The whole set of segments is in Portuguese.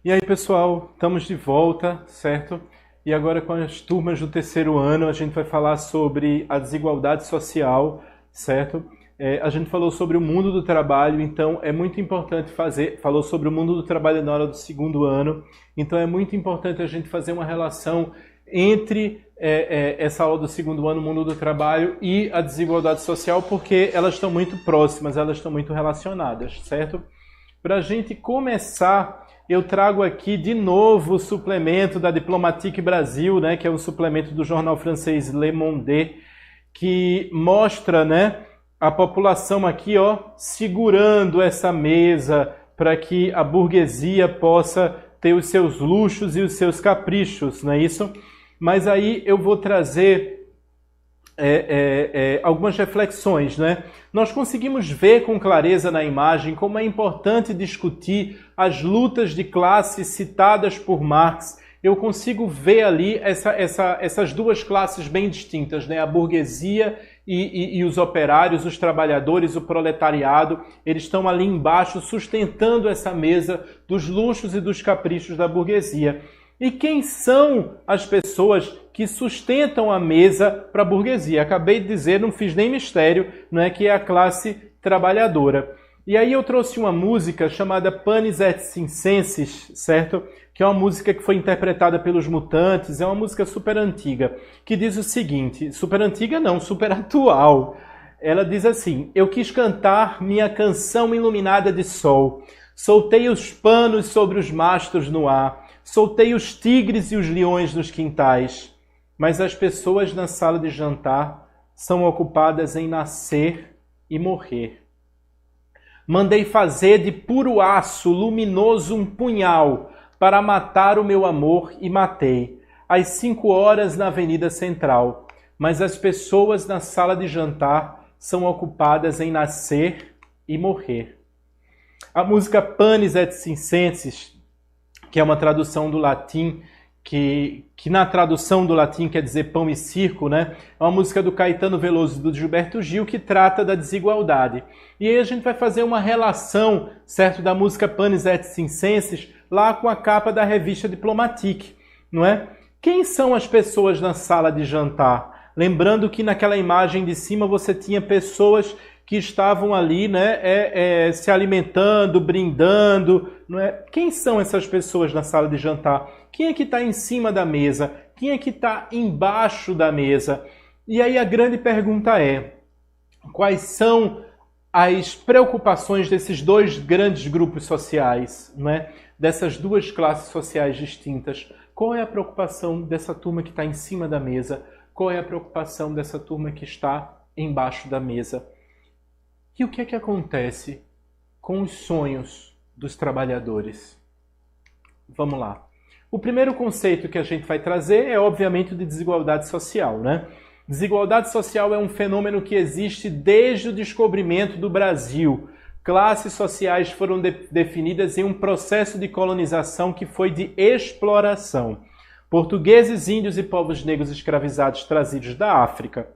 E aí, pessoal, estamos de volta, certo? E agora com as turmas do terceiro ano, a gente vai falar sobre a desigualdade social, certo? A gente falou sobre o mundo do trabalho, então é muito importante falou sobre o mundo do trabalho na hora do segundo ano, então é muito importante a gente fazer uma relação entre essa aula do segundo ano, o mundo do trabalho, e a desigualdade social, porque elas estão muito próximas, elas estão muito relacionadas, certo? Para a gente começar, eu trago aqui de novo o suplemento da Diplomatique Brasil, né, que é um suplemento do jornal francês Le Monde, que mostra, né, a população aqui, ó, segurando essa mesa para que a burguesia possa ter os seus luxos e os seus caprichos, não é isso? Mas aí eu vou trazer algumas reflexões, né? Nós conseguimos ver com clareza na imagem como é importante discutir as lutas de classe citadas por Marx. Eu consigo ver ali essas duas classes bem distintas, né? A burguesia e os operários, os trabalhadores, o proletariado, eles estão ali embaixo sustentando essa mesa dos luxos e dos caprichos da burguesia. E quem são as pessoas que sustentam a mesa para a burguesia? Acabei de dizer, não fiz nem mistério, não é, que é a classe trabalhadora. E aí eu trouxe uma música chamada Panis et Circenses, certo? Que é uma música que foi interpretada pelos Mutantes, é uma música super antiga, que diz o seguinte, super antiga não, super atual. Ela diz assim: eu quis cantar minha canção iluminada de sol, soltei os panos sobre os mastros no ar, soltei os tigres e os leões nos quintais, mas as pessoas na sala de jantar são ocupadas em nascer e morrer. Mandei fazer de puro aço luminoso um punhal para matar o meu amor e matei, às 5 horas na Avenida Central, mas as pessoas na sala de jantar são ocupadas em nascer e morrer. A música Panis et Circenses, que é uma tradução do latim, que na tradução do latim quer dizer pão e circo, né? É uma música do Caetano Veloso e do Gilberto Gil que trata da desigualdade. E aí a gente vai fazer uma relação, certo, da música Panis et Circenses lá com a capa da revista Diplomatique, não é? Quem são as pessoas na sala de jantar? Lembrando que naquela imagem de cima você tinha pessoas que estavam ali, né, se alimentando, brindando, não é? Quem são essas pessoas na sala de jantar? Quem é que está em cima da mesa? Quem é que está embaixo da mesa? E aí a grande pergunta é: quais são as preocupações desses dois grandes grupos sociais, né? Dessas duas classes sociais distintas? Qual é a preocupação dessa turma que está em cima da mesa? Qual é a preocupação dessa turma que está embaixo da mesa? E o que é que acontece com os sonhos dos trabalhadores? Vamos lá. O primeiro conceito que a gente vai trazer é, obviamente, o de desigualdade social, né? Desigualdade social é um fenômeno que existe desde o descobrimento do Brasil. Classes sociais foram definidas em um processo de colonização que foi de exploração. Portugueses, índios e povos negros escravizados trazidos da África.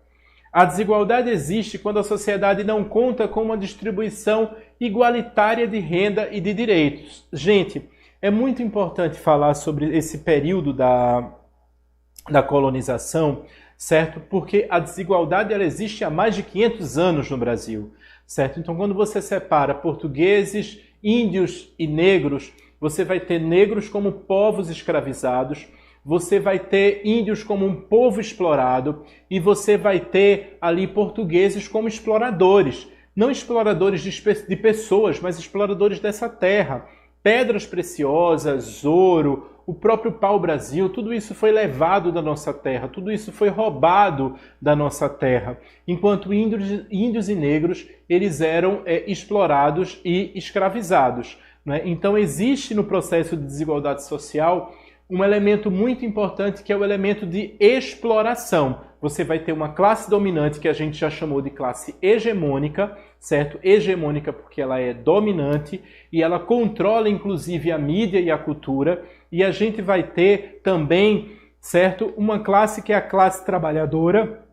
A desigualdade existe quando a sociedade não conta com uma distribuição igualitária de renda e de direitos. Gente, é muito importante falar sobre esse período da colonização, certo? Porque a desigualdade ela existe há mais de 500 anos no Brasil, certo? Então, quando você separa portugueses, índios e negros, você vai ter negros como povos escravizados, você vai ter índios como um povo explorado e você vai ter ali portugueses como exploradores. Não exploradores de pessoas, mas exploradores dessa terra. Pedras preciosas, ouro, o próprio pau-brasil, tudo isso foi levado da nossa terra, tudo isso foi roubado da nossa terra. Enquanto índios e negros, eles eram explorados e escravizados, né? Então existe no processo de desigualdade social um elemento muito importante que é o elemento de exploração. Você vai ter uma classe dominante que a gente já chamou de classe hegemônica, certo? Hegemônica porque ela é dominante e ela controla inclusive a mídia e a cultura. E a gente vai ter também, certo, uma classe que é a classe trabalhadora.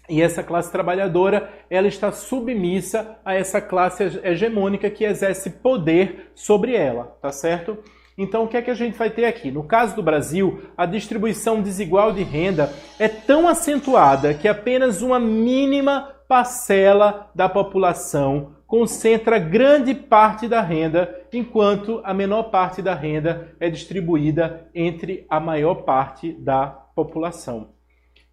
E essa classe trabalhadora, ela está submissa a essa classe hegemônica que exerce poder sobre ela, tá certo? Então, o que é que a gente vai ter aqui? No caso do Brasil, a distribuição desigual de renda é tão acentuada que apenas uma mínima parcela da população concentra grande parte da renda, enquanto a menor parte da renda é distribuída entre a maior parte da população.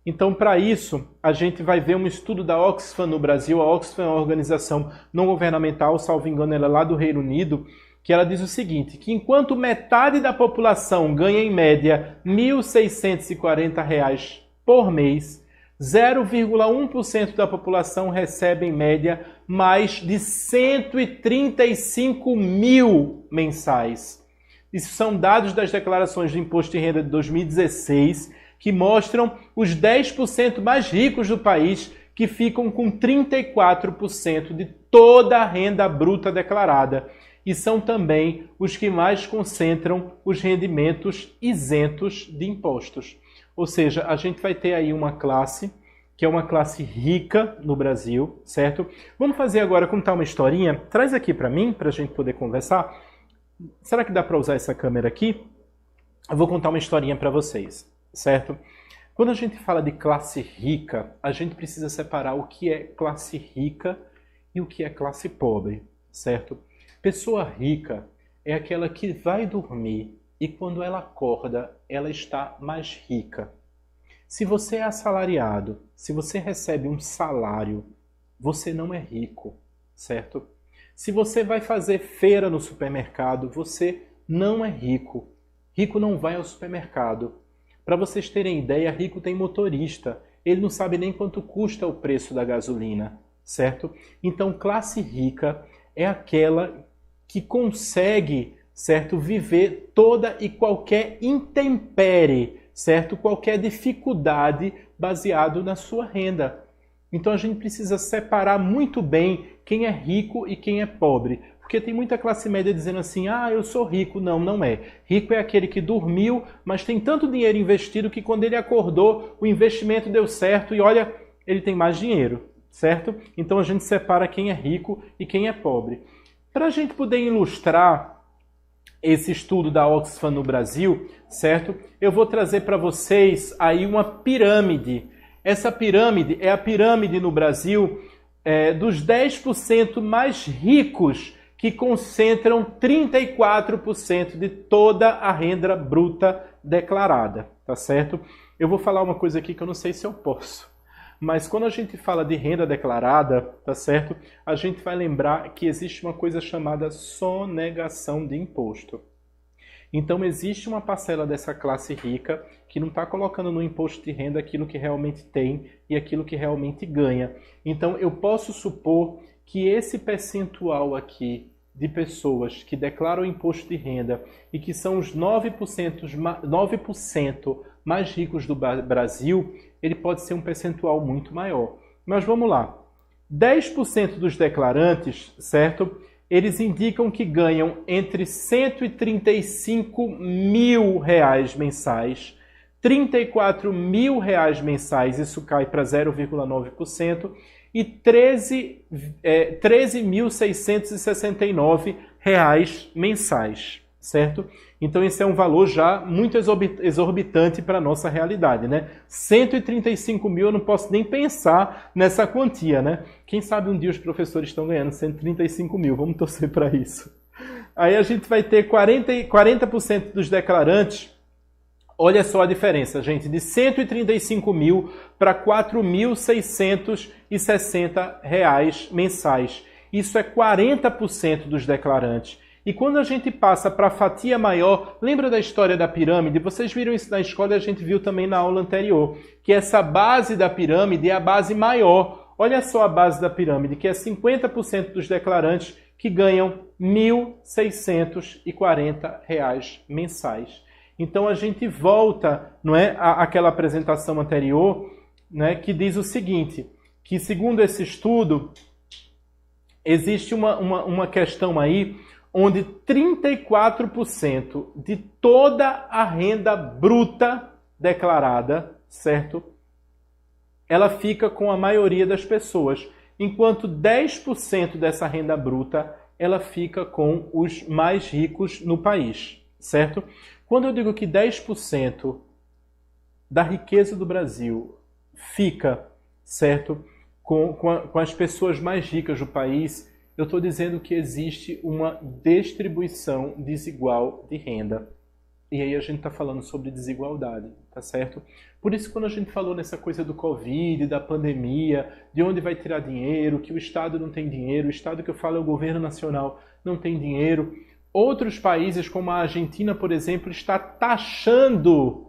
Então, para isso, a gente vai ver um estudo da Oxfam no Brasil. A Oxfam é uma organização não governamental, salvo engano, ela é lá do Reino Unido, que ela diz o seguinte, que enquanto metade da população ganha em média R$ 1.640 por mês, 0,1% da população recebe em média mais de 135 mil mensais. Isso são dados das declarações de imposto de renda de 2016, que mostram os 10% mais ricos do país, que ficam com 34% de toda a renda bruta declarada. E são também os que mais concentram os rendimentos isentos de impostos. Ou seja, a gente vai ter aí uma classe, que é uma classe rica no Brasil, certo? Vamos fazer agora, contar uma historinha. Traz aqui para mim, para a gente poder conversar. Será que dá para usar essa câmera aqui? Eu vou contar uma historinha para vocês, certo? Quando a gente fala de classe rica, a gente precisa separar o que é classe rica e o que é classe pobre, certo? Pessoa rica é aquela que vai dormir e quando ela acorda, ela está mais rica. Se você é assalariado, se você recebe um salário, você não é rico, certo? Se você vai fazer feira no supermercado, você não é rico. Rico não vai ao supermercado. Para vocês terem ideia, rico tem motorista. Ele não sabe nem quanto custa o preço da gasolina, certo? Então, classe rica é aquela que consegue, certo, viver toda e qualquer intempérie, certo? Qualquer dificuldade baseado na sua renda. Então a gente precisa separar muito bem quem é rico e quem é pobre. Porque tem muita classe média dizendo assim, ah, eu sou rico. Não, não é. Rico é aquele que dormiu, mas tem tanto dinheiro investido que quando ele acordou, o investimento deu certo e olha, ele tem mais dinheiro, certo? Então a gente separa quem é rico e quem é pobre. Para a gente poder ilustrar esse estudo da Oxfam no Brasil, certo? Eu vou trazer para vocês aí uma pirâmide. Essa pirâmide é a pirâmide no Brasil dos 10% mais ricos que concentram 34% de toda a renda bruta declarada, tá certo? Eu vou falar uma coisa aqui que eu não sei se eu posso. Mas quando a gente fala de renda declarada, tá certo? A gente vai lembrar que existe uma coisa chamada sonegação de imposto. Então existe uma parcela dessa classe rica que não está colocando no imposto de renda aquilo que realmente tem e aquilo que realmente ganha. Então eu posso supor que esse percentual aqui de pessoas que declaram imposto de renda e que são os 9% mais ricos do Brasil, ele pode ser um percentual muito maior. Mas vamos lá. 10% dos declarantes, certo? Eles indicam que ganham entre R$ 135 mil mensais, R$ 34 mil mensais, isso cai para 0,9%, e R$ 13.669 mensais, certo? Então esse é um valor já muito exorbitante para a nossa realidade, né? 135 mil eu não posso nem pensar nessa quantia, né? Quem sabe um dia os professores estão ganhando 135 mil, vamos torcer para isso. Aí a gente vai ter 40% dos declarantes, olha só a diferença, gente, de 135 mil para R$ 4.660 mensais. Isso é 40% dos declarantes. E quando a gente passa para a fatia maior, lembra da história da pirâmide? Vocês viram isso na escola e a gente viu também na aula anterior, que essa base da pirâmide é a base maior. Olha só a base da pirâmide, que é 50% dos declarantes que ganham R$ 1.640 mensais. Então a gente volta, não é, àquela apresentação anterior, né, que diz o seguinte, que segundo esse estudo, existe uma questão aí onde 34% de toda a renda bruta declarada, certo? Ela fica com a maioria das pessoas, enquanto 10% dessa renda bruta, ela fica com os mais ricos no país, certo? Quando eu digo que 10% da riqueza do Brasil fica, certo, com as pessoas mais ricas do país, eu estou dizendo que existe uma distribuição desigual de renda. E aí a gente está falando sobre desigualdade, tá certo? Por isso, quando a gente falou nessa coisa do Covid, da pandemia, de onde vai tirar dinheiro, que o Estado não tem dinheiro, o Estado que eu falo é o governo nacional, não tem dinheiro. Outros países, como a Argentina, por exemplo, está taxando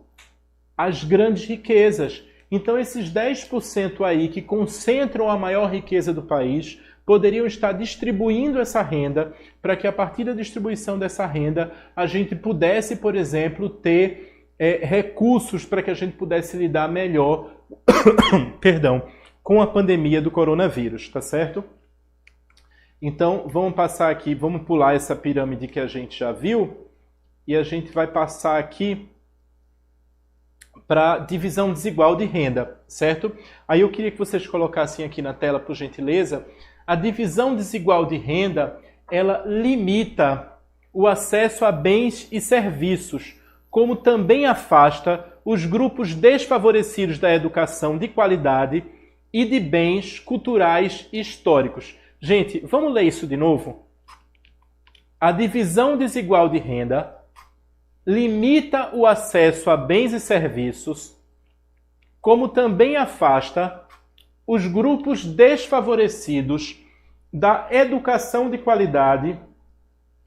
as grandes riquezas. Então, esses 10% aí que concentram a maior riqueza do país poderiam estar distribuindo essa renda para que, a partir da distribuição dessa renda, a gente pudesse, por exemplo, ter recursos para que a gente pudesse lidar melhor perdão, com a pandemia do coronavírus, tá certo? Então, vamos passar aqui, vamos pular essa pirâmide que a gente já viu e a gente vai passar aqui para divisão desigual de renda, certo? Aí eu queria que vocês colocassem aqui na tela, por gentileza. A divisão desigual de renda, ela limita o acesso a bens e serviços, como também afasta os grupos desfavorecidos da educação de qualidade e de bens culturais e históricos. Gente, vamos ler isso de novo? A divisão desigual de renda limita o acesso a bens e serviços, como também afasta os grupos desfavorecidos da educação de qualidade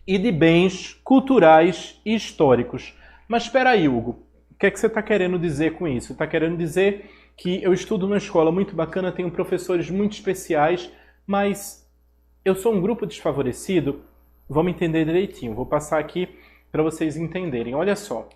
e de bens culturais e históricos. Mas espera aí, Hugo, o que é que você está querendo dizer com isso? Está querendo dizer que eu estudo numa escola muito bacana, tenho professores muito especiais, mas eu sou um grupo desfavorecido? Vamos entender direitinho. Vou passar aqui para vocês entenderem. Olha só.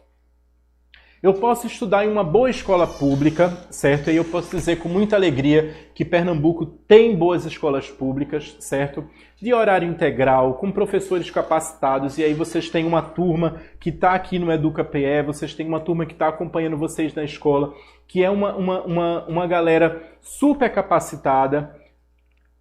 Eu posso estudar em uma boa escola pública, certo? E eu posso dizer com muita alegria que Pernambuco tem boas escolas públicas, certo? De horário integral, com professores capacitados, e aí vocês têm uma turma que está aqui no EducaPE, vocês têm uma turma que está acompanhando vocês na escola, que é uma galera super capacitada,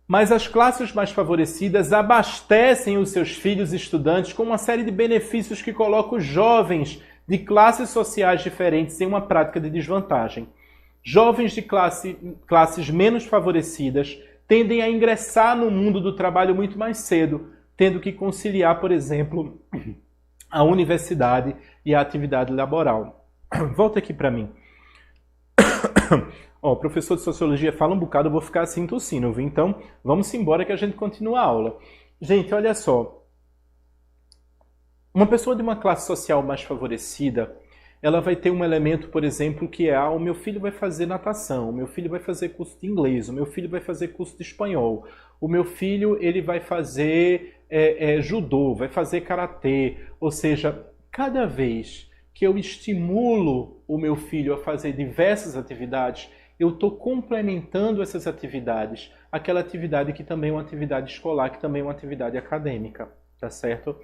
mas as classes mais favorecidas abastecem os seus filhos estudantes com uma série de benefícios que colocam os jovens de classes sociais diferentes em uma prática de desvantagem. Jovens de classes menos favorecidas tendem a ingressar no mundo do trabalho muito mais cedo, tendo que conciliar, por exemplo, a universidade e a atividade laboral. Volta aqui para mim. Ó, o professor de Sociologia fala um bocado, eu vou ficar assim tossindo, viu? Então, vamos embora que a gente continua a aula. Gente, olha só. Uma pessoa de uma classe social mais favorecida, ela vai ter um elemento, por exemplo, que é: o meu filho vai fazer natação, o meu filho vai fazer curso de inglês, o meu filho vai fazer curso de espanhol, o meu filho ele vai fazer judô, vai fazer karatê. Ou seja, cada vez que eu estimulo o meu filho a fazer diversas atividades, eu estou complementando essas atividades, aquela atividade que também é uma atividade escolar, que também é uma atividade acadêmica, tá certo?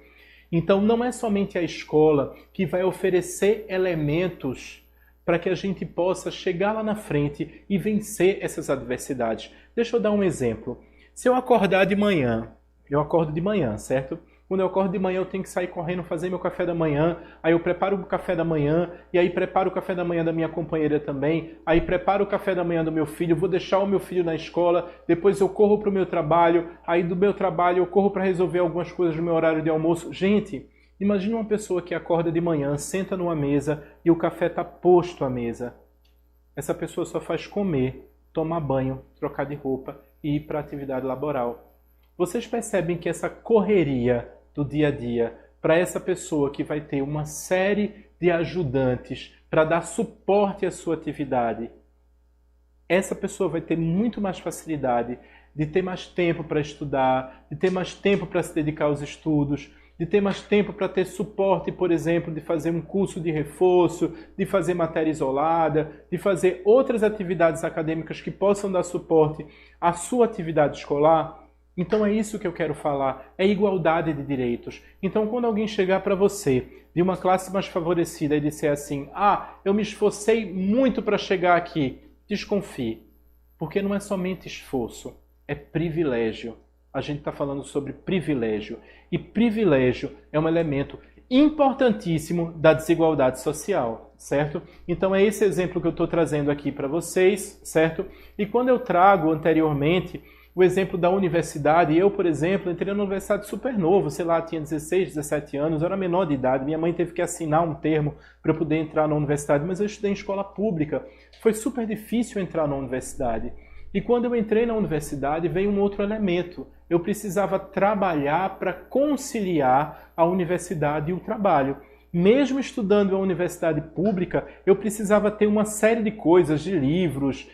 Então, não é somente a escola que vai oferecer elementos para que a gente possa chegar lá na frente e vencer essas adversidades. Deixa eu dar um exemplo. Se eu acordar de manhã, eu acordo de manhã, certo? Quando eu acordo de manhã, eu tenho que sair correndo, fazer meu café da manhã, aí eu preparo o café da manhã, e aí preparo o café da manhã da minha companheira também, aí preparo o café da manhã do meu filho, vou deixar o meu filho na escola, depois eu corro para o meu trabalho, aí do meu trabalho eu corro para resolver algumas coisas no meu horário de almoço. Gente, imagina uma pessoa que acorda de manhã, senta numa mesa e o café está posto à mesa. Essa pessoa só faz comer, tomar banho, trocar de roupa e ir para a atividade laboral. Vocês percebem que essa correria do dia a dia, para essa pessoa que vai ter uma série de ajudantes para dar suporte à sua atividade, essa pessoa vai ter muito mais facilidade de ter mais tempo para estudar, de ter mais tempo para se dedicar aos estudos, de ter mais tempo para ter suporte, por exemplo, de fazer um curso de reforço, de fazer matéria isolada, de fazer outras atividades acadêmicas que possam dar suporte à sua atividade escolar. Então é isso que eu quero falar, é igualdade de direitos. Então quando alguém chegar para você de uma classe mais favorecida e disser assim: eu me esforcei muito para chegar aqui, desconfie. Porque não é somente esforço, é privilégio. A gente está falando sobre privilégio. E privilégio é um elemento importantíssimo da desigualdade social, certo? Então é esse exemplo que eu estou trazendo aqui para vocês, certo? E quando eu trago anteriormente o exemplo da universidade, eu, por exemplo, entrei na universidade super novo, sei lá, tinha 16, 17 anos, eu era menor de idade, minha mãe teve que assinar um termo para eu poder entrar na universidade, mas eu estudei em escola pública, foi super difícil entrar na universidade. E quando eu entrei na universidade, veio um outro elemento. Eu precisava trabalhar para conciliar a universidade e o trabalho. Mesmo estudando a universidade pública, eu precisava ter uma série de coisas, de livros,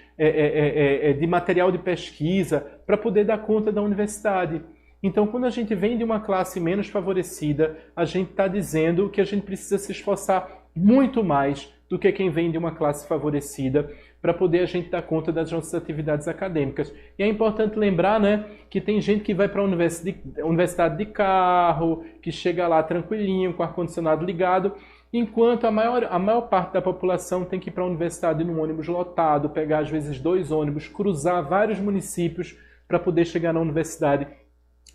de material de pesquisa, para poder dar conta da universidade. Então, quando a gente vem de uma classe menos favorecida, a gente está dizendo que a gente precisa se esforçar muito mais do que quem vem de uma classe favorecida, para poder a gente dar conta das nossas atividades acadêmicas. E é importante lembrar, né, que tem gente que vai para a universidade de carro, que chega lá tranquilinho, com o ar-condicionado ligado, enquanto a maior parte da população tem que ir para a universidade num ônibus lotado, pegar às vezes 2 ônibus, cruzar vários municípios para poder chegar na universidade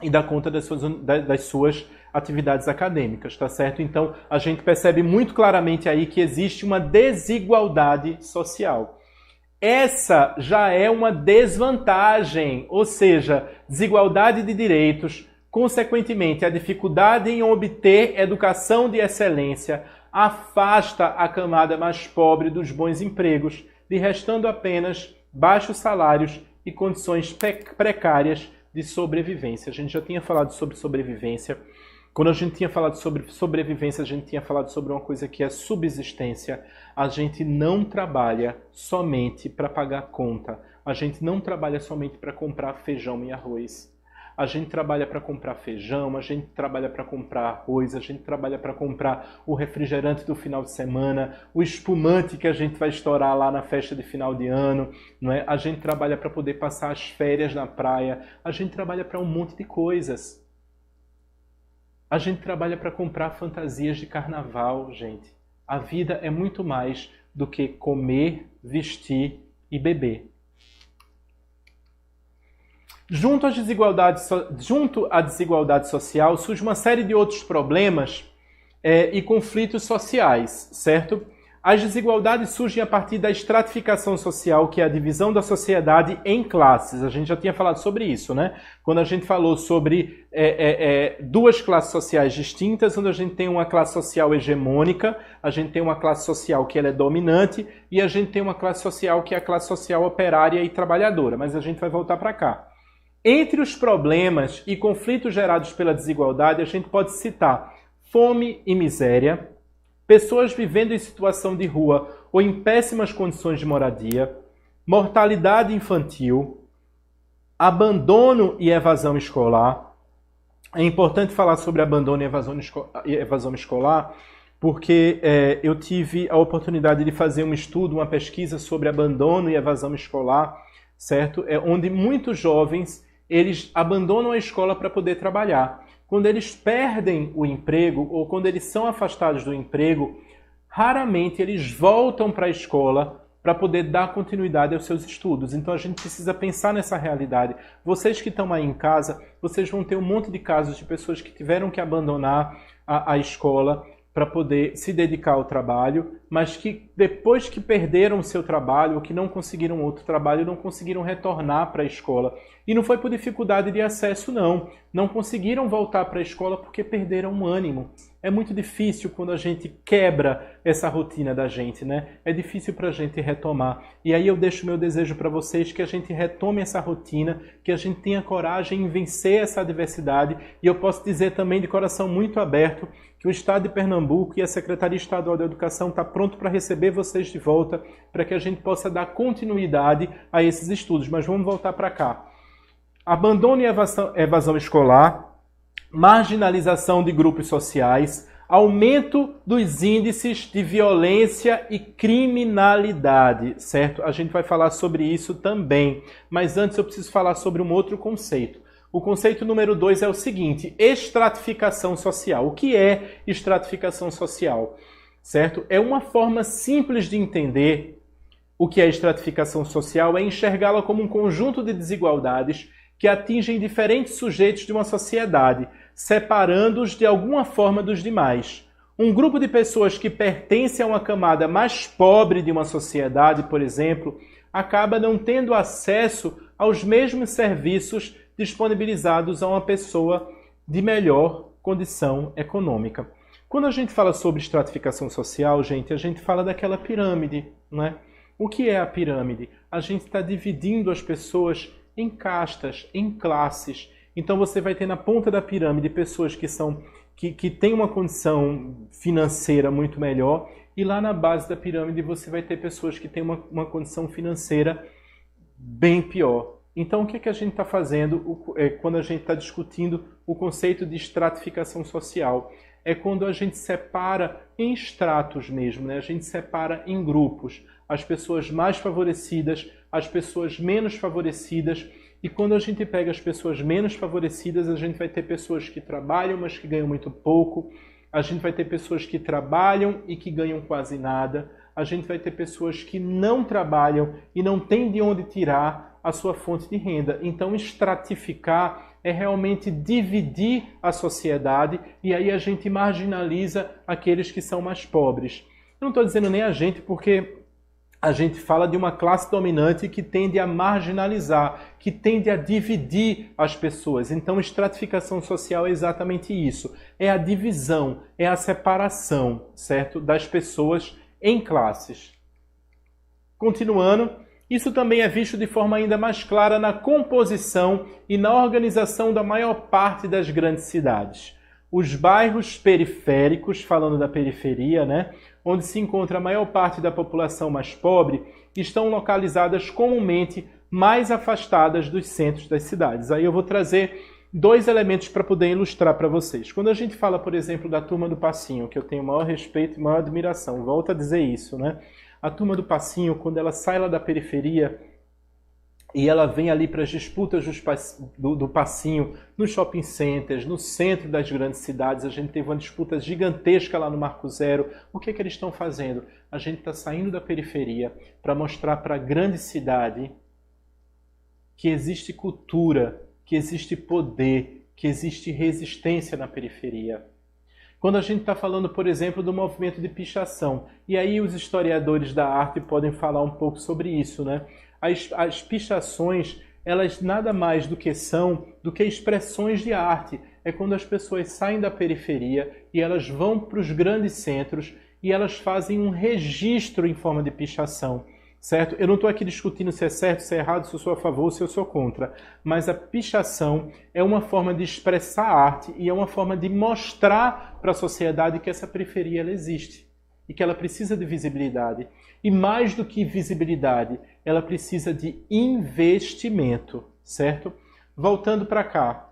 e dar conta das suas atividades acadêmicas, tá certo? Então, a gente percebe muito claramente aí que existe uma desigualdade social. Essa já é uma desvantagem, ou seja, desigualdade de direitos, consequentemente, a dificuldade em obter educação de excelência afasta a camada mais pobre dos bons empregos, lhe restando apenas baixos salários e condições precárias de sobrevivência. A gente já tinha falado sobre sobrevivência. Quando a gente tinha falado sobre sobrevivência, a gente tinha falado sobre uma coisa que é subsistência. A gente não trabalha somente para pagar conta. A gente não trabalha somente para comprar feijão e arroz. A gente trabalha para comprar feijão, a gente trabalha para comprar arroz, a gente trabalha para comprar o refrigerante do final de semana, o espumante que a gente vai estourar lá na festa de final de ano, não é? A gente trabalha para poder passar as férias na praia, a gente trabalha para um monte de coisas. A gente trabalha para comprar fantasias de carnaval, gente. A vida é muito mais do que comer, vestir e beber. Junto à desigualdade social, surge uma série de outros problemas e conflitos sociais, certo? As desigualdades surgem a partir da estratificação social, que é a divisão da sociedade em classes. A gente já tinha falado sobre isso, né? Quando a gente falou sobre duas classes sociais distintas, onde a gente tem uma classe social hegemônica, a gente tem uma classe social que ela é dominante, e a gente tem uma classe social que é a classe social operária e trabalhadora. Mas a gente vai voltar para cá. Entre os problemas e conflitos gerados pela desigualdade, a gente pode citar fome e miséria, pessoas vivendo em situação de rua ou em péssimas condições de moradia, mortalidade infantil, abandono e evasão escolar. É importante falar sobre abandono e evasão escolar, porque eu tive a oportunidade de fazer um estudo, uma pesquisa sobre abandono e evasão escolar, certo? Onde muitos jovens eles abandonam a escola para poder trabalhar. Quando eles perdem o emprego ou quando eles são afastados do emprego, raramente eles voltam para a escola para poder dar continuidade aos seus estudos. Então a gente precisa pensar nessa realidade. Vocês que estão aí em casa, vocês vão ter um monte de casos de pessoas que tiveram que abandonar a escola para poder se dedicar ao trabalho, mas que depois que perderam o seu trabalho, ou que não conseguiram outro trabalho, não conseguiram retornar para a escola. E não foi por dificuldade de acesso, não. Não conseguiram voltar para a escola porque perderam o ânimo. É muito difícil quando a gente quebra essa rotina da gente, né? É difícil para a gente retomar. E aí eu deixo meu desejo para vocês que a gente retome essa rotina, que a gente tenha coragem em vencer essa adversidade. E eu posso dizer também de coração muito aberto que o Estado de Pernambuco e a Secretaria Estadual da Educação está pronto para receber vocês de volta, para que a gente possa dar continuidade a esses estudos. Mas vamos voltar para cá. Abandono e evasão escolar, marginalização de grupos sociais, aumento dos índices de violência e criminalidade, certo? A gente vai falar sobre isso também, mas antes eu preciso falar sobre um outro conceito. O conceito número 2 é o seguinte: estratificação social. O que é estratificação social? Certo? É uma forma simples de entender o que é estratificação social, é enxergá-la como um conjunto de desigualdades que atingem diferentes sujeitos de uma sociedade, separando-os de alguma forma dos demais. Um grupo de pessoas que pertence a uma camada mais pobre de uma sociedade, por exemplo, acaba não tendo acesso aos mesmos serviços disponibilizados a uma pessoa de melhor condição econômica. Quando a gente fala sobre estratificação social, gente, a gente fala daquela pirâmide, né? O que é a pirâmide? A gente está dividindo as pessoas em castas, em classes. Então você vai ter na ponta da pirâmide pessoas que têm uma condição financeira muito melhor, e lá na base da pirâmide você vai ter pessoas que têm uma condição financeira bem pior. Então o que a gente está fazendo quando a gente está discutindo o conceito de estratificação social? É quando a gente separa em estratos mesmo, né? A gente separa em grupos, as pessoas mais favorecidas, as pessoas menos favorecidas. E quando a gente pega as pessoas menos favorecidas, a gente vai ter pessoas que trabalham, mas que ganham muito pouco. A gente vai ter pessoas que trabalham e que ganham quase nada. A gente vai ter pessoas que não trabalham e não têm de onde tirar a sua fonte de renda. Então, estratificar é realmente dividir a sociedade, e aí a gente marginaliza aqueles que são mais pobres. Eu não estou dizendo nem a gente, porque a gente fala de uma classe dominante que tende a marginalizar, que tende a dividir as pessoas. Então, estratificação social é exatamente isso. É a divisão, é a separação, certo? Das pessoas em classes. Continuando, isso também é visto de forma ainda mais clara na composição e na organização da maior parte das grandes cidades. Os bairros periféricos, falando da periferia, né, onde se encontra a maior parte da população mais pobre, estão localizadas comumente mais afastadas dos centros das cidades. Aí eu vou trazer dois elementos para poder ilustrar para vocês. Quando a gente fala, por exemplo, da Turma do Passinho, que eu tenho maior respeito e maior admiração, volto a dizer isso, né? A Turma do Passinho, quando ela sai lá da periferia e ela vem ali para as disputas do Passinho, nos shopping centers, no centro das grandes cidades, a gente teve uma disputa gigantesca lá no Marco Zero. O que eles estão fazendo? A gente está saindo da periferia para mostrar para a grande cidade que existe cultura, que existe poder, que existe resistência na periferia. Quando a gente está falando, por exemplo, do movimento de pichação, e aí os historiadores da arte podem falar um pouco sobre isso, né? As pichações, elas nada mais do que expressões de arte. É quando as pessoas saem da periferia e elas vão para os grandes centros e elas fazem um registro em forma de pichação. Certo? Eu não estou aqui discutindo se é certo, se é errado, se eu sou a favor ou se eu sou contra. Mas a pichação é uma forma de expressar arte e é uma forma de mostrar para a sociedade que essa periferia ela existe e que ela precisa de visibilidade. E mais do que visibilidade, ela precisa de investimento, certo? Voltando para cá.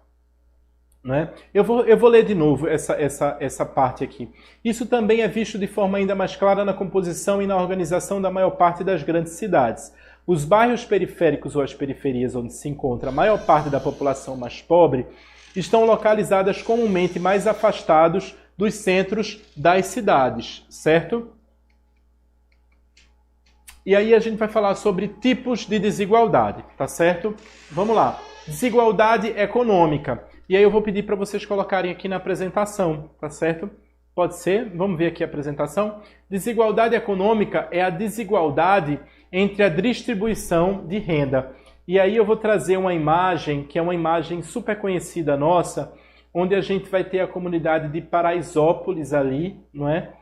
Né? Eu vou ler de novo essa parte aqui. Isso também é visto de forma ainda mais clara na composição e na organização da maior parte das grandes cidades. Os bairros periféricos ou as periferias onde se encontra a maior parte da população mais pobre estão localizadas comumente mais afastados dos centros das cidades, certo? E aí a gente vai falar sobre tipos de desigualdade, tá certo? Vamos lá. Desigualdade econômica. E aí eu vou pedir para vocês colocarem aqui na apresentação, tá certo? Pode ser? Vamos ver aqui a apresentação. Desigualdade econômica é a desigualdade entre a distribuição de renda. E aí eu vou trazer uma imagem, que é uma imagem super conhecida nossa, onde a gente vai ter a comunidade de Paraisópolis ali, não é?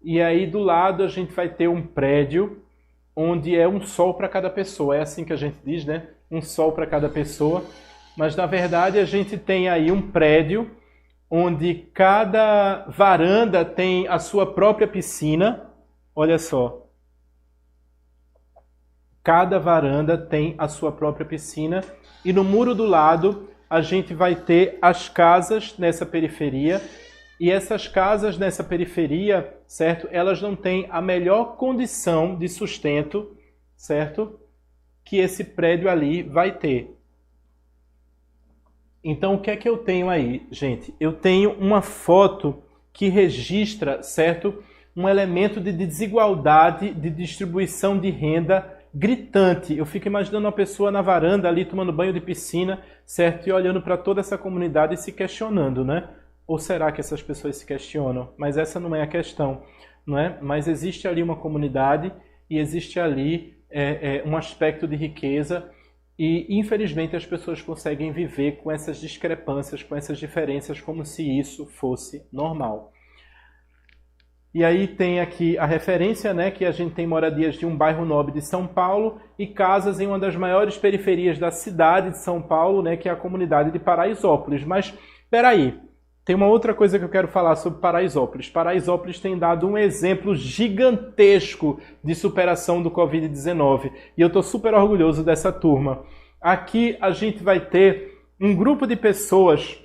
E aí do lado a gente vai ter um prédio, onde é um sol para cada pessoa. É assim que a gente diz, né? Um sol para cada pessoa. Mas, na verdade, a gente tem aí um prédio onde cada varanda tem a sua própria piscina. Olha só. Cada varanda tem a sua própria piscina. E no muro do lado, a gente vai ter as casas nessa periferia. E essas casas nessa periferia, certo? Elas não têm a melhor condição de sustento, certo? Que esse prédio ali vai ter. Então, o que é que eu tenho aí, gente? Eu tenho uma foto que registra, certo? Um elemento de desigualdade de distribuição de renda gritante. Eu fico imaginando uma pessoa na varanda ali tomando banho de piscina, certo? E olhando para toda essa comunidade e se questionando, né? Ou será que essas pessoas se questionam? Mas essa não é a questão, não é? Mas existe ali uma comunidade e existe ali um aspecto de riqueza e, infelizmente, as pessoas conseguem viver com essas discrepâncias, com essas diferenças, como se isso fosse normal. E aí tem aqui a referência, né, que a gente tem moradias de um bairro nobre de São Paulo e casas em uma das maiores periferias da cidade de São Paulo, né, que é a comunidade de Paraisópolis. Mas, peraí, tem uma outra coisa que eu quero falar sobre Paraisópolis. Paraisópolis tem dado um exemplo gigantesco de superação do Covid-19 e eu estou super orgulhoso dessa turma. Aqui a gente vai ter um grupo de pessoas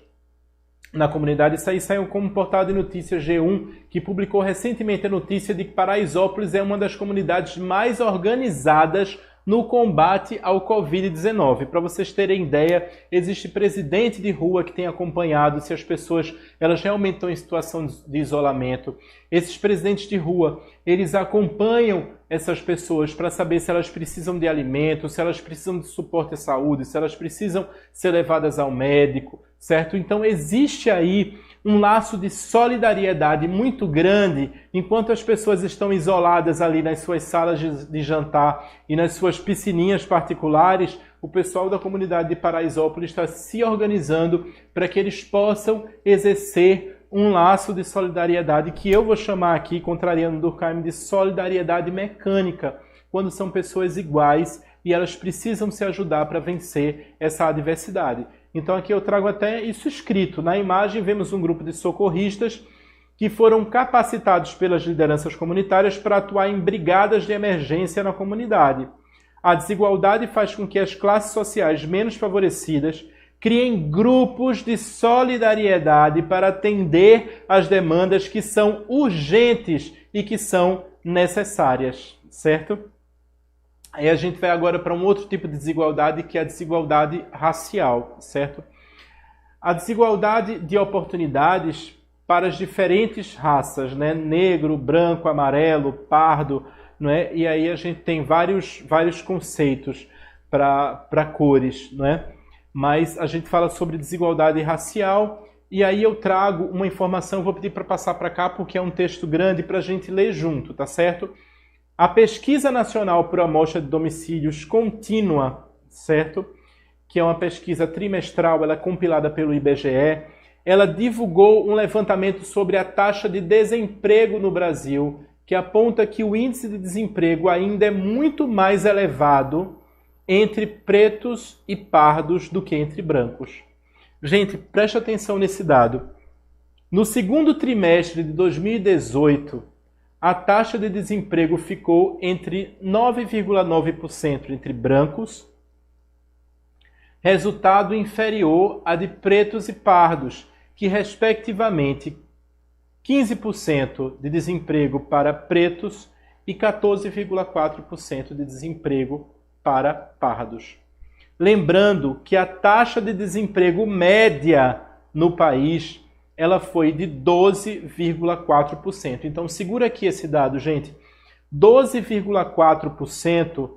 na comunidade. Isso aí saiu como portal de notícias G1, que publicou recentemente a notícia de que Paraisópolis é uma das comunidades mais organizadas no combate ao Covid-19. Para vocês terem ideia, existe presidente de rua que tem acompanhado se as pessoas elas realmente estão em situação de isolamento. Esses presidentes de rua, eles acompanham essas pessoas para saber se elas precisam de alimento, se elas precisam de suporte à saúde, se elas precisam ser levadas ao médico, certo? Então existe aí um laço de solidariedade muito grande enquanto as pessoas estão isoladas ali nas suas salas de jantar e nas suas piscininhas particulares. O pessoal da comunidade de Paraisópolis está se organizando para que eles possam exercer um laço de solidariedade que eu vou chamar aqui, contrariando Durkheim, de solidariedade mecânica, quando são pessoas iguais e elas precisam se ajudar para vencer essa adversidade. Então aqui eu trago até isso escrito. Na imagem vemos um grupo de socorristas que foram capacitados pelas lideranças comunitárias para atuar em brigadas de emergência na comunidade. A desigualdade faz com que as classes sociais menos favorecidas criem grupos de solidariedade para atender às demandas que são urgentes e que são necessárias, certo? Aí a gente vai agora para um outro tipo de desigualdade, que é a desigualdade racial, certo? A desigualdade de oportunidades para as diferentes raças, né? Negro, branco, amarelo, pardo, não é? E aí a gente tem vários conceitos para cores, não é? Mas a gente fala sobre desigualdade racial e aí eu trago uma informação, vou pedir para passar para cá porque é um texto grande para a gente ler junto, tá certo? A Pesquisa Nacional por Amostra de Domicílios Contínua, certo? Que é uma pesquisa trimestral, ela é compilada pelo IBGE. Ela divulgou um levantamento sobre a taxa de desemprego no Brasil, que aponta que o índice de desemprego ainda é muito mais elevado entre pretos e pardos do que entre brancos. Gente, preste atenção nesse dado. No segundo trimestre de 2018, a taxa de desemprego ficou entre 9,9% entre brancos, resultado inferior a de pretos e pardos, que respectivamente 15% de desemprego para pretos e 14,4% de desemprego para pardos. Lembrando que a taxa de desemprego média no país ela foi de 12,4%. Então, segura aqui esse dado, gente. 12,4%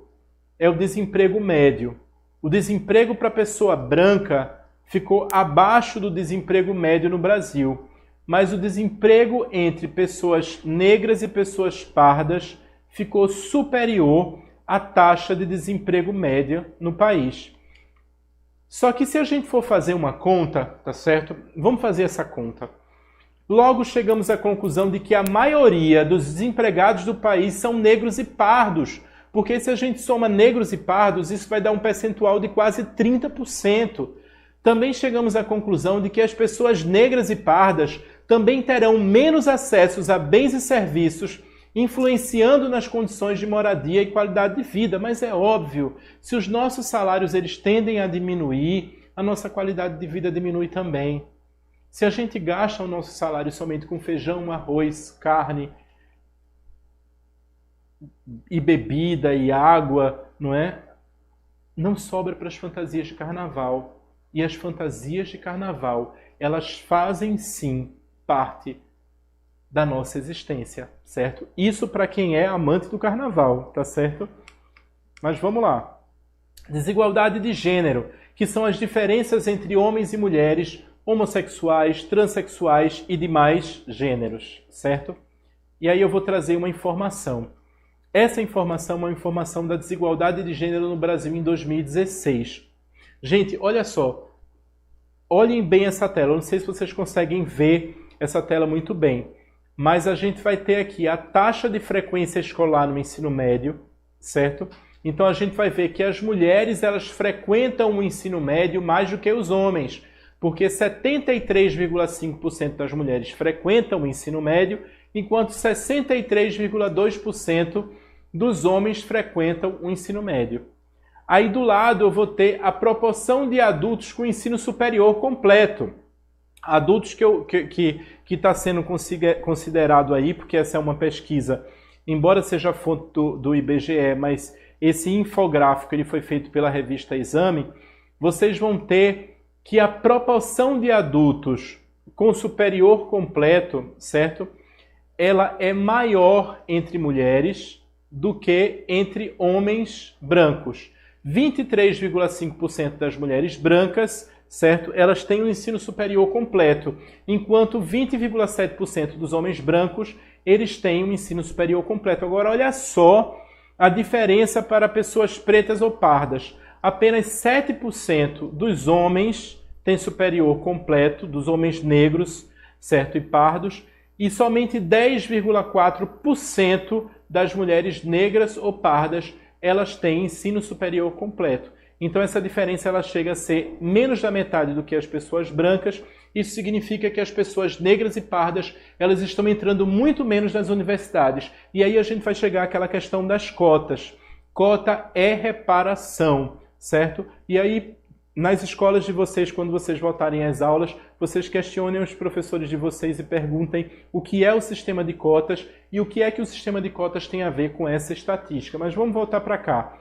é o desemprego médio. O desemprego para pessoa branca ficou abaixo do desemprego médio no Brasil. Mas o desemprego entre pessoas negras e pessoas pardas ficou superior à taxa de desemprego média no país. Só que se a gente for fazer uma conta, tá certo? Vamos fazer essa conta. Logo chegamos à conclusão de que a maioria dos desempregados do país são negros e pardos. Porque se a gente soma negros e pardos, isso vai dar um percentual de quase 30%. Também chegamos à conclusão de que as pessoas negras e pardas também terão menos acessos a bens e serviços, influenciando nas condições de moradia e qualidade de vida. Mas é óbvio, se os nossos salários eles tendem a diminuir, a nossa qualidade de vida diminui também. Se a gente gasta o nosso salário somente com feijão, arroz, carne e bebida e água, não é? Não sobra para as fantasias de carnaval. E as fantasias de carnaval, elas fazem sim parte da nossa existência, certo? Isso para quem é amante do carnaval, tá certo? Mas vamos lá. Desigualdade de gênero, que são as diferenças entre homens e mulheres homossexuais, transexuais e demais gêneros, certo? E aí eu vou trazer uma informação. Essa informação é uma informação da desigualdade de gênero no Brasil em 2016. Gente, olha só. Olhem bem essa tela. Eu não sei se vocês conseguem ver essa tela muito bem. Mas a gente vai ter aqui a taxa de frequência escolar no ensino médio, certo? Então a gente vai ver que as mulheres elas frequentam o ensino médio mais do que os homens, porque 73,5% das mulheres frequentam o ensino médio, enquanto 63,2% dos homens frequentam o ensino médio. Aí do lado eu vou ter a proporção de adultos com ensino superior completo. Adultos que está sendo considerado aí, porque essa é uma pesquisa, embora seja fonte do IBGE, mas esse infográfico ele foi feito pela revista Exame, vocês vão ter que a proporção de adultos com superior completo, certo? Ela é maior entre mulheres do que entre homens brancos. 23,5% das mulheres brancas, certo? Elas têm um ensino superior completo, enquanto 20,7% dos homens brancos, eles têm um ensino superior completo. Agora, olha só a diferença para pessoas pretas ou pardas. Apenas 7% dos homens têm superior completo, dos homens negros, certo? E pardos, e somente 10,4% das mulheres negras ou pardas, elas têm ensino superior completo. Então essa diferença ela chega a ser menos da metade do que as pessoas brancas. Isso significa que as pessoas negras e pardas elas estão entrando muito menos nas universidades. E aí a gente vai chegar àquela questão das cotas. Cota é reparação, certo? E aí nas escolas de vocês, quando vocês voltarem às aulas, vocês questionem os professores de vocês e perguntem o que é o sistema de cotas e o que é que o sistema de cotas tem a ver com essa estatística. Mas vamos voltar para cá.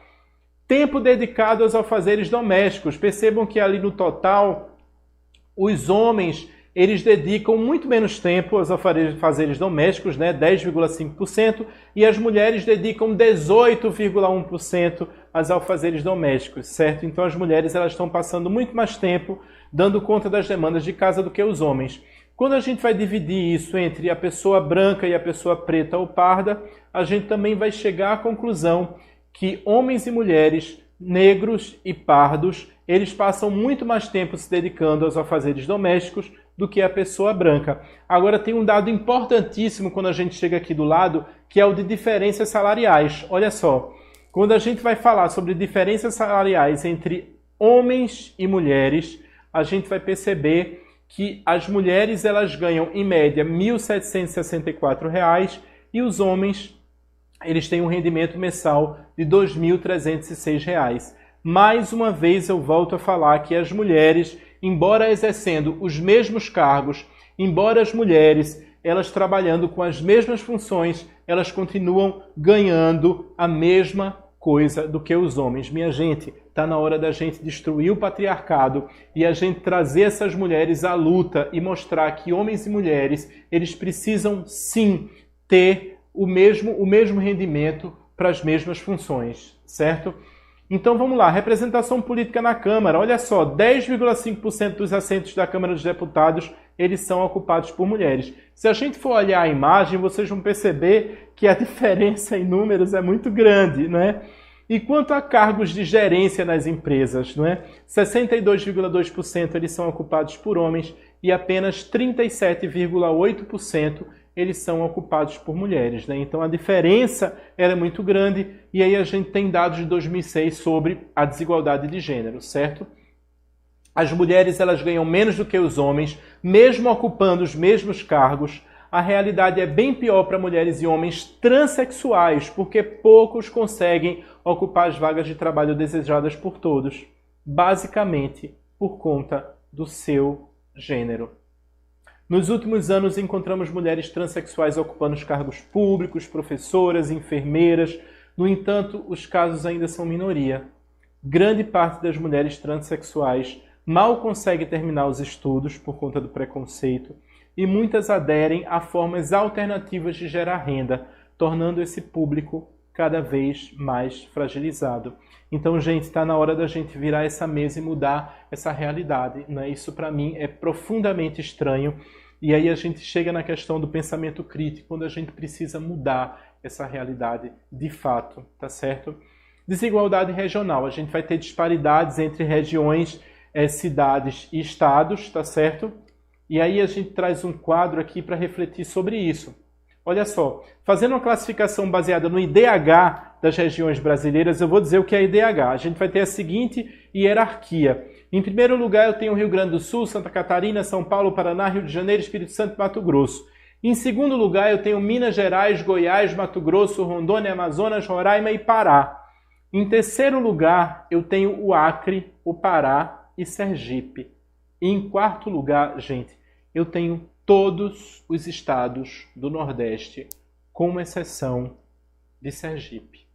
Tempo dedicado aos afazeres domésticos. Percebam que ali no total, os homens eles dedicam muito menos tempo aos afazeres domésticos, né? 10,5%, e as mulheres dedicam 18,1% aos afazeres domésticos, certo? Então as mulheres elas estão passando muito mais tempo dando conta das demandas de casa do que os homens. Quando a gente vai dividir isso entre a pessoa branca e a pessoa preta ou parda, a gente também vai chegar à conclusão que homens e mulheres, negros e pardos, eles passam muito mais tempo se dedicando aos afazeres domésticos do que a pessoa branca. Agora tem um dado importantíssimo quando a gente chega aqui do lado, que é o de diferenças salariais. Olha só, quando a gente vai falar sobre diferenças salariais entre homens e mulheres, a gente vai perceber que as mulheres elas ganham em média R$ 1.764 e os homens eles têm um rendimento mensal de R$ 2.306. Mais uma vez eu volto a falar que as mulheres, embora exercendo os mesmos cargos, embora as mulheres elas trabalhando com as mesmas funções, elas continuam ganhando a mesma coisa do que os homens. Minha gente, está na hora da gente destruir o patriarcado e a gente trazer essas mulheres à luta e mostrar que homens e mulheres, eles precisam sim ter o mesmo rendimento para as mesmas funções, certo? Então vamos lá, representação política na Câmara. Olha só, 10,5% dos assentos da Câmara dos Deputados, eles são ocupados por mulheres. Se a gente for olhar a imagem, vocês vão perceber que a diferença em números é muito grande, não é? E quanto a cargos de gerência nas empresas, não é? 62,2% eles são ocupados por homens e apenas 37,8% eles são ocupados por mulheres, né? Então a diferença ela é muito grande e aí a gente tem dados de 2006 sobre a desigualdade de gênero, certo? As mulheres elas ganham menos do que os homens, mesmo ocupando os mesmos cargos. A realidade é bem pior para mulheres e homens transexuais, porque poucos conseguem ocupar as vagas de trabalho desejadas por todos, basicamente por conta do seu gênero. Nos últimos anos, encontramos mulheres transexuais ocupando os cargos públicos, professoras, enfermeiras. No entanto, os casos ainda são minoria. Grande parte das mulheres transexuais mal consegue terminar os estudos por conta do preconceito e muitas aderem a formas alternativas de gerar renda, tornando esse público cada vez mais fragilizado. Então, gente, está na hora da gente virar essa mesa e mudar essa realidade, né? Isso, para mim, é profundamente estranho. E aí a gente chega na questão do pensamento crítico, quando a gente precisa mudar essa realidade de fato, tá certo? Desigualdade regional. A gente vai ter disparidades entre regiões, cidades e estados, tá certo? E aí a gente traz um quadro aqui para refletir sobre isso. Olha só, fazendo uma classificação baseada no IDH das regiões brasileiras, eu vou dizer o que é IDH. A gente vai ter a seguinte hierarquia. Em primeiro lugar, eu tenho o Rio Grande do Sul, Santa Catarina, São Paulo, Paraná, Rio de Janeiro, Espírito Santo e Mato Grosso. Em segundo lugar, eu tenho Minas Gerais, Goiás, Mato Grosso, Rondônia, Amazonas, Roraima e Pará. Em terceiro lugar, eu tenho o Acre, o Pará e Sergipe. E em quarto lugar, gente, eu tenho todos os estados do Nordeste, com exceção de Sergipe.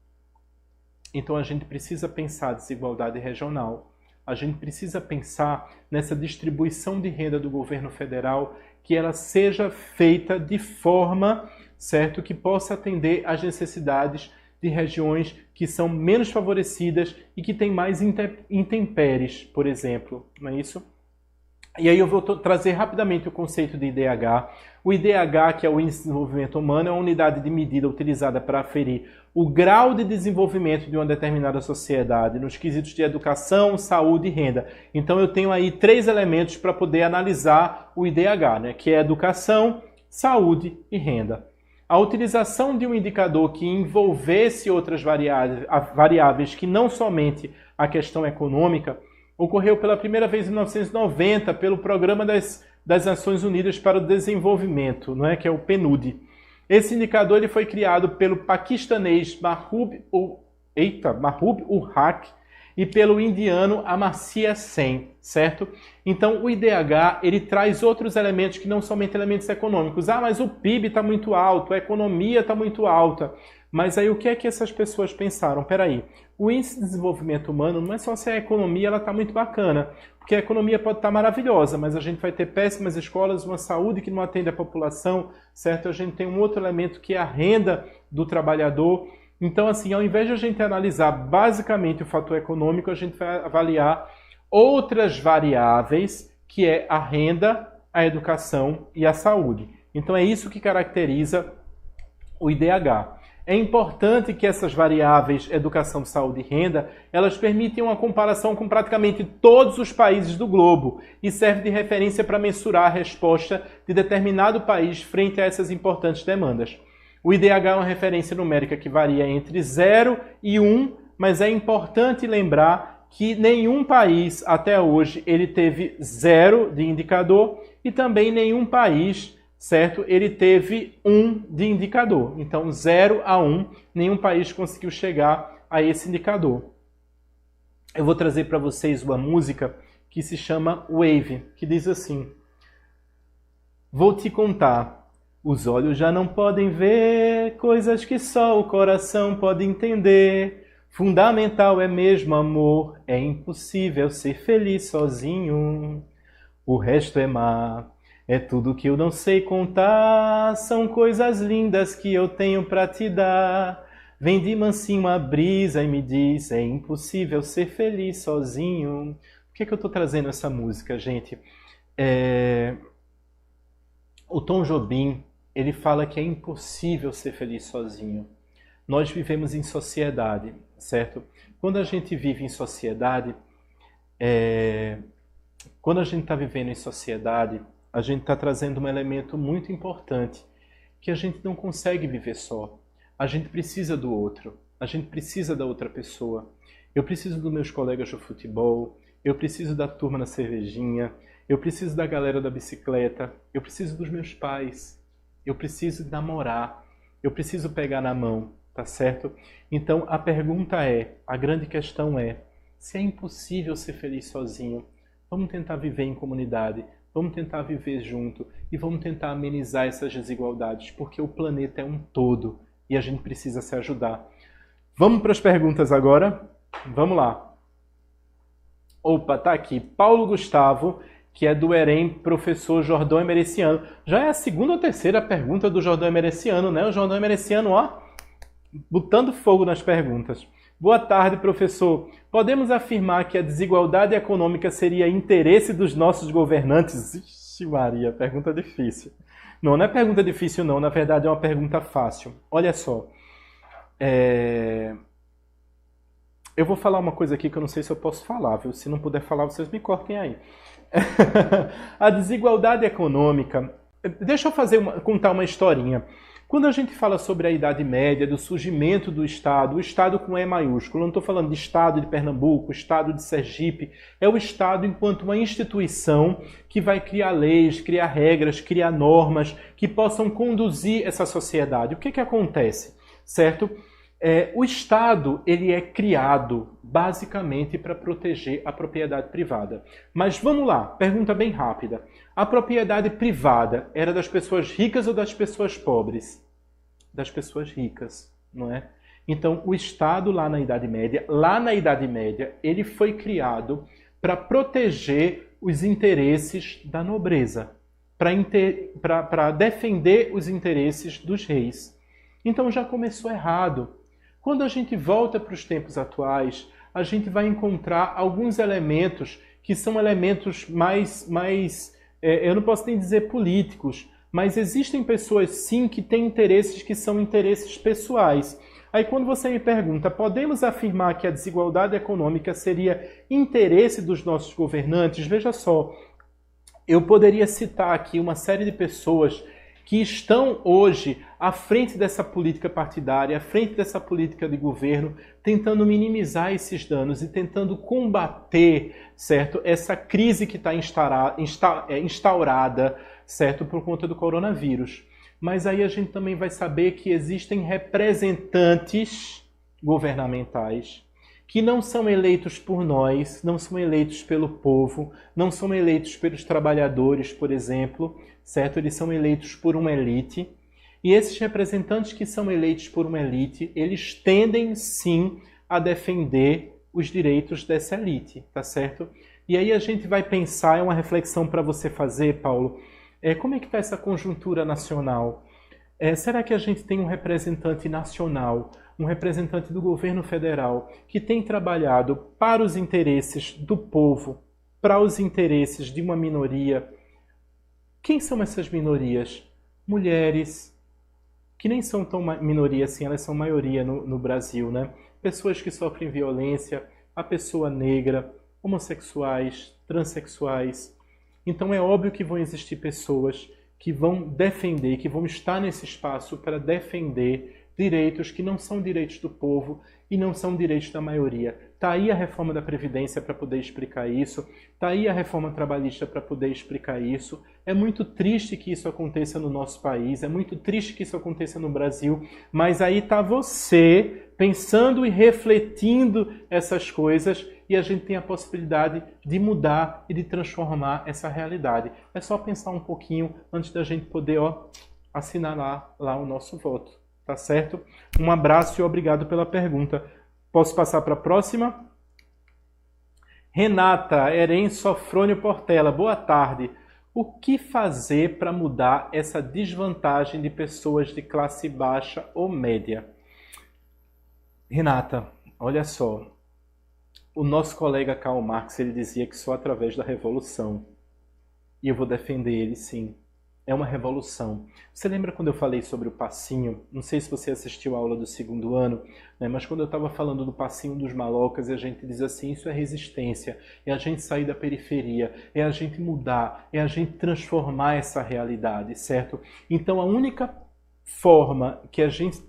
Então a gente precisa pensar desigualdade regional. A gente precisa pensar nessa distribuição de renda do governo federal, que ela seja feita de forma, certo, que possa atender às necessidades de regiões que são menos favorecidas e que têm mais intempéries, por exemplo, não é isso? E aí eu vou trazer rapidamente o conceito de IDH. O IDH, que é o Índice de Desenvolvimento Humano, é uma unidade de medida utilizada para aferir o grau de desenvolvimento de uma determinada sociedade nos quesitos de educação, saúde e renda. Então eu tenho aí 3 elementos para poder analisar o IDH, né? Que é educação, saúde e renda. A utilização de um indicador que envolvesse outras variáveis que não somente a questão econômica ocorreu pela primeira vez em 1990 pelo Programa das Nações Unidas para o Desenvolvimento, não é? Que é o PNUD. Esse indicador ele foi criado pelo paquistanês Mahbub ul Haq e pelo indiano Amartya Sen, certo? Então o IDH ele traz outros elementos que não somente elementos econômicos. Ah, mas o PIB está muito alto, a economia está muito alta. Mas aí o que é que essas pessoas pensaram? Peraí, o índice de desenvolvimento humano não é só se a economia ela está muito bacana, porque a economia pode estar maravilhosa, mas a gente vai ter péssimas escolas, uma saúde que não atende a população, certo? A gente tem um outro elemento que é a renda do trabalhador. Então, assim, ao invés de a gente analisar basicamente o fator econômico, a gente vai avaliar outras variáveis, que é a renda, a educação e a saúde. Então, é isso que caracteriza o IDH. É importante que essas variáveis, educação, saúde e renda, elas permitem uma comparação com praticamente todos os países do globo e serve de referência para mensurar a resposta de determinado país frente a essas importantes demandas. O IDH é uma referência numérica que varia entre 0 e 1, mas é importante lembrar que nenhum país até hoje ele teve 0 de indicador e também nenhum país, certo? Ele teve 1 de indicador. Então, 0 a 1, nenhum país conseguiu chegar a esse indicador. Eu vou trazer para vocês uma música que se chama Wave, que diz assim: vou te contar, os olhos já não podem ver coisas que só o coração pode entender. Fundamental é mesmo amor, é impossível ser feliz sozinho. O resto é mar. É tudo que eu não sei contar, são coisas lindas que eu tenho pra te dar. Vem de mansinho a brisa e me diz, é impossível ser feliz sozinho. Por que eu tô trazendo essa música, gente? O Tom Jobim, ele fala que é impossível ser feliz sozinho. Nós vivemos em sociedade, certo? Quando a gente vive em sociedade, quando a gente está vivendo em sociedade, a gente está trazendo um elemento muito importante, que a gente não consegue viver só. A gente precisa do outro, a gente precisa da outra pessoa. Eu preciso dos meus colegas do futebol, eu preciso da turma na cervejinha, eu preciso da galera da bicicleta, eu preciso dos meus pais, eu preciso namorar, eu preciso pegar na mão, tá certo? Então a pergunta a grande questão é, se é impossível ser feliz sozinho, vamos tentar viver em comunidade, vamos tentar viver junto e vamos tentar amenizar essas desigualdades, porque o planeta é um todo e a gente precisa se ajudar. Vamos para as perguntas agora? Vamos lá. Opa, tá aqui. Paulo Gustavo, que é do EREM, professor Jordão Emereciano. Já é a segunda ou terceira pergunta do Jordão Emereciano, né? O Jordão Emereciano, ó, botando fogo nas perguntas. Boa tarde, professor. Podemos afirmar que a desigualdade econômica seria interesse dos nossos governantes? Ixi, Maria, pergunta difícil. Não, não é pergunta difícil não, na verdade é uma pergunta fácil. Olha só, eu vou falar uma coisa aqui que eu não sei se eu posso falar, viu? Se não puder falar, vocês me cortem aí. A desigualdade econômica... Deixa eu contar uma historinha. Quando a gente fala sobre a Idade Média, do surgimento do Estado, o Estado com E maiúsculo, eu não estou falando de Estado de Pernambuco, Estado de Sergipe, é o Estado enquanto uma instituição que vai criar leis, criar regras, criar normas que possam conduzir essa sociedade. O que acontece? Certo? O Estado ele é criado basicamente para proteger a propriedade privada. Mas vamos lá, pergunta bem rápida. A propriedade privada era das pessoas ricas ou das pessoas pobres? Das pessoas ricas, não é? Então, o Estado lá na Idade Média, ele foi criado para proteger os interesses da nobreza, para defender os interesses dos reis. Então já começou errado. Quando a gente volta para os tempos atuais, a gente vai encontrar alguns elementos que são elementos mais eu não posso nem dizer políticos, mas existem pessoas sim que têm interesses que são interesses pessoais. Aí quando você me pergunta, podemos afirmar que a desigualdade econômica seria interesse dos nossos governantes? Veja só, eu poderia citar aqui uma série de pessoas que estão hoje à frente dessa política partidária, à frente dessa política de governo, tentando minimizar esses danos e tentando combater, certo, essa crise que está instaurada, certo, por conta do coronavírus. Mas aí a gente também vai saber que existem representantes governamentais que não são eleitos por nós, não são eleitos pelo povo, não são eleitos pelos trabalhadores, por exemplo, certo? Eles são eleitos por uma elite. E esses representantes que são eleitos por uma elite, eles tendem sim a defender os direitos dessa elite, tá certo? E aí a gente vai pensar, é uma reflexão para você fazer, Paulo, como é que está essa conjuntura nacional? Será que a gente tem um representante nacional, um representante do governo federal, que tem trabalhado para os interesses do povo, para os interesses de uma minoria? Quem são essas minorias? Mulheres, que nem são tão minoria assim, elas são maioria no Brasil, né? Pessoas que sofrem violência, a pessoa negra, homossexuais, transexuais. Então é óbvio que vão existir pessoas que vão defender, que vão estar nesse espaço para defender direitos que não são direitos do povo e não são direitos da maioria. Está aí a reforma da Previdência para poder explicar isso, está aí a reforma trabalhista para poder explicar isso. É muito triste que isso aconteça no nosso país, é muito triste que isso aconteça no Brasil, mas aí está você pensando e refletindo essas coisas e a gente tem a possibilidade de mudar e de transformar essa realidade. É só pensar um pouquinho antes da gente poder assinar lá o nosso voto. Tá certo? Um abraço e obrigado pela pergunta. Posso passar para a próxima? Renata Eren Sofrônio Portela, boa tarde. O que fazer para mudar essa desvantagem de pessoas de classe baixa ou média? Renata, olha só. O nosso colega Karl Marx, ele dizia que só através da revolução. E eu vou defender ele sim. É uma revolução. Você lembra quando eu falei sobre o passinho? Não sei se você assistiu a aula do 2º ano, né? Mas quando eu estava falando do passinho dos malocas, e a gente diz assim, isso é resistência, é a gente sair da periferia, é a gente mudar, é a gente transformar essa realidade, certo? Então a única forma que a gente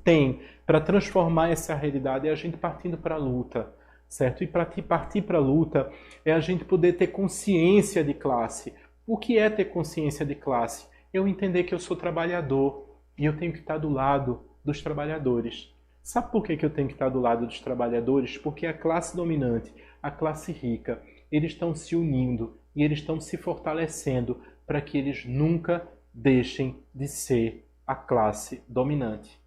tem para transformar essa realidade é a gente partindo para a luta, certo? E para partir para a luta é a gente poder ter consciência de classe. O que é ter consciência de classe? Eu entender que eu sou trabalhador e eu tenho que estar do lado dos trabalhadores. Sabe por que eu tenho que estar do lado dos trabalhadores? Porque a classe dominante, a classe rica, eles estão se unindo e eles estão se fortalecendo para que eles nunca deixem de ser a classe dominante.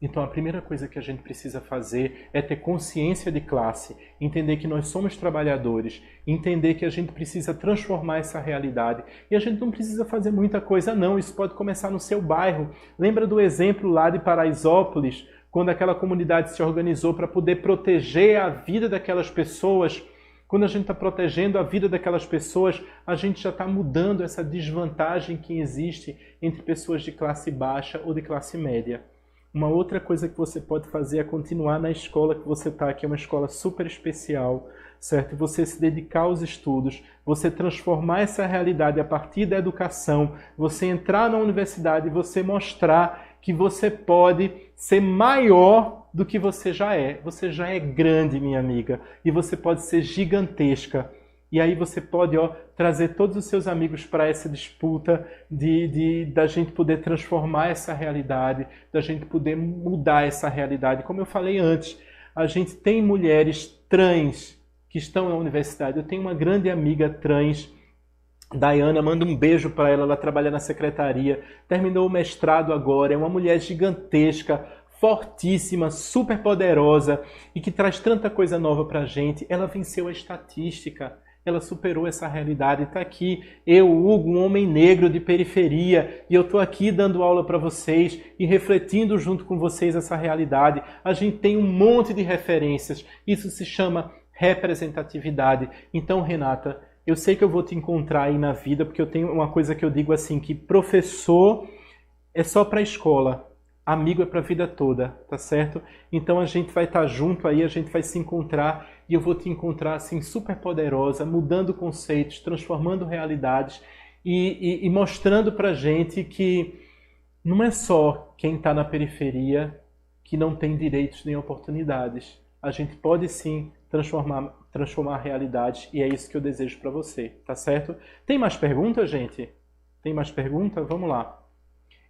Então a primeira coisa que a gente precisa fazer é ter consciência de classe, entender que nós somos trabalhadores, entender que a gente precisa transformar essa realidade. E a gente não precisa fazer muita coisa não, isso pode começar no seu bairro. Lembra do exemplo lá de Paraisópolis, quando aquela comunidade se organizou para poder proteger a vida daquelas pessoas? Quando a gente está protegendo a vida daquelas pessoas, a gente já está mudando essa desvantagem que existe entre pessoas de classe baixa ou de classe média. Uma outra coisa que você pode fazer é continuar na escola que você está, que é uma escola super especial, certo? Você se dedicar aos estudos, você transformar essa realidade a partir da educação, você entrar na universidade e você mostrar que você pode ser maior do que você já é. Você já é grande, minha amiga, e você pode ser gigantesca. E aí você pode trazer todos os seus amigos para essa disputa da gente poder transformar essa realidade, da gente poder mudar essa realidade. Como eu falei antes, a gente tem mulheres trans que estão na universidade. Eu tenho uma grande amiga trans, Dayana, manda um beijo para ela, ela trabalha na secretaria, terminou o mestrado agora, é uma mulher gigantesca, fortíssima, super poderosa e que traz tanta coisa nova para a gente. Ela venceu a estatística. Ela superou essa realidade, está aqui, eu, Hugo, um homem negro de periferia, e eu estou aqui dando aula para vocês e refletindo junto com vocês essa realidade. A gente tem um monte de referências, isso se chama representatividade. Então, Renata, eu sei que eu vou te encontrar aí na vida, porque eu tenho uma coisa que eu digo assim, que professor é só para a escola. Amigo é para a vida toda, tá certo? Então a gente vai estar junto aí, a gente vai se encontrar e eu vou te encontrar assim super poderosa, mudando conceitos, transformando realidades e mostrando pra gente que não é só quem está na periferia que não tem direitos nem oportunidades. A gente pode sim transformar realidades e é isso que eu desejo para você, tá certo? Tem mais perguntas, gente? Tem mais perguntas? Vamos lá.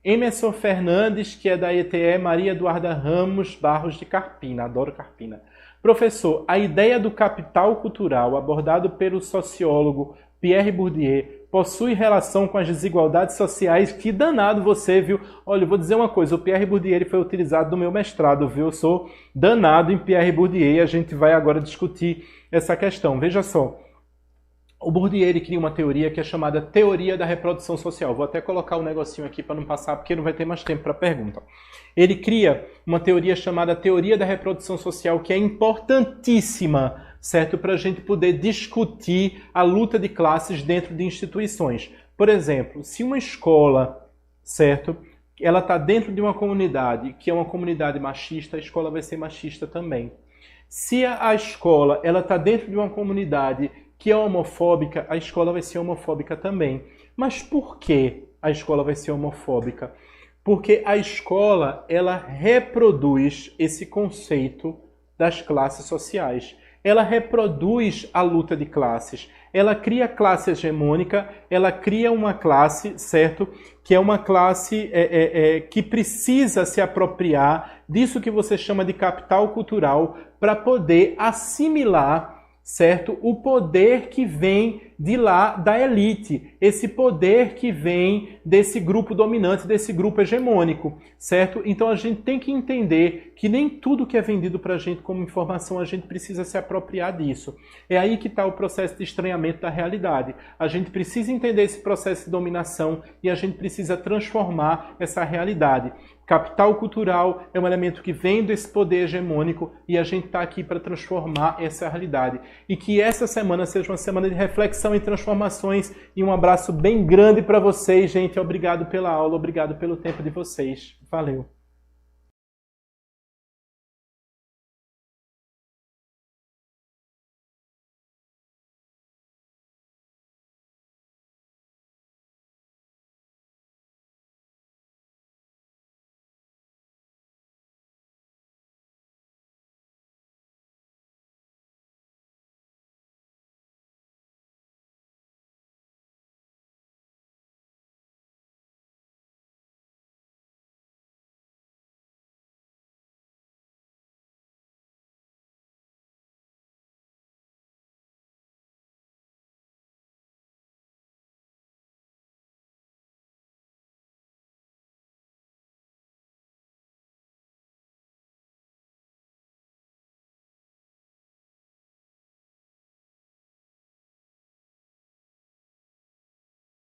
Emerson Fernandes, que é da ETE Maria Eduarda Ramos Barros de Carpina. Adoro Carpina. Professor, a ideia do capital cultural abordado pelo sociólogo Pierre Bourdieu possui relação com as desigualdades sociais? Que danado você, viu? Olha, eu vou dizer uma coisa, o Pierre Bourdieu ele foi utilizado no meu mestrado, viu? Eu sou danado em Pierre Bourdieu e a gente vai agora discutir essa questão. Veja só. O Bourdieu ele cria uma teoria que é chamada teoria da reprodução social. Vou até colocar um negocinho aqui para não passar, porque não vai ter mais tempo para pergunta. Ele cria uma teoria chamada teoria da reprodução social, que é importantíssima, certo? Para a gente poder discutir a luta de classes dentro de instituições. Por exemplo, se uma escola, certo? Ela está dentro de uma comunidade que é uma comunidade machista, a escola vai ser machista também. Se a escola ela está dentro de uma comunidade que é homofóbica, a escola vai ser homofóbica também. Mas por que a escola vai ser homofóbica? Porque a escola, ela reproduz esse conceito das classes sociais. Ela reproduz a luta de classes. Ela cria a classe hegemônica, ela cria uma classe, certo? Que é uma classe que precisa se apropriar disso que você chama de capital cultural para poder assimilar, certo? O poder que vem de lá da elite, esse poder que vem desse grupo dominante, desse grupo hegemônico, certo? Então a gente tem que entender que nem tudo que é vendido para a gente como informação a gente precisa se apropriar disso. É aí que está o processo de estranhamento da realidade. A gente precisa entender esse processo de dominação e a gente precisa transformar essa realidade. Capital cultural é um elemento que vem desse poder hegemônico e a gente está aqui para transformar essa realidade. E que essa semana seja uma semana de reflexão e transformações. E um abraço bem grande para vocês, gente. Obrigado pela aula, obrigado pelo tempo de vocês. Valeu!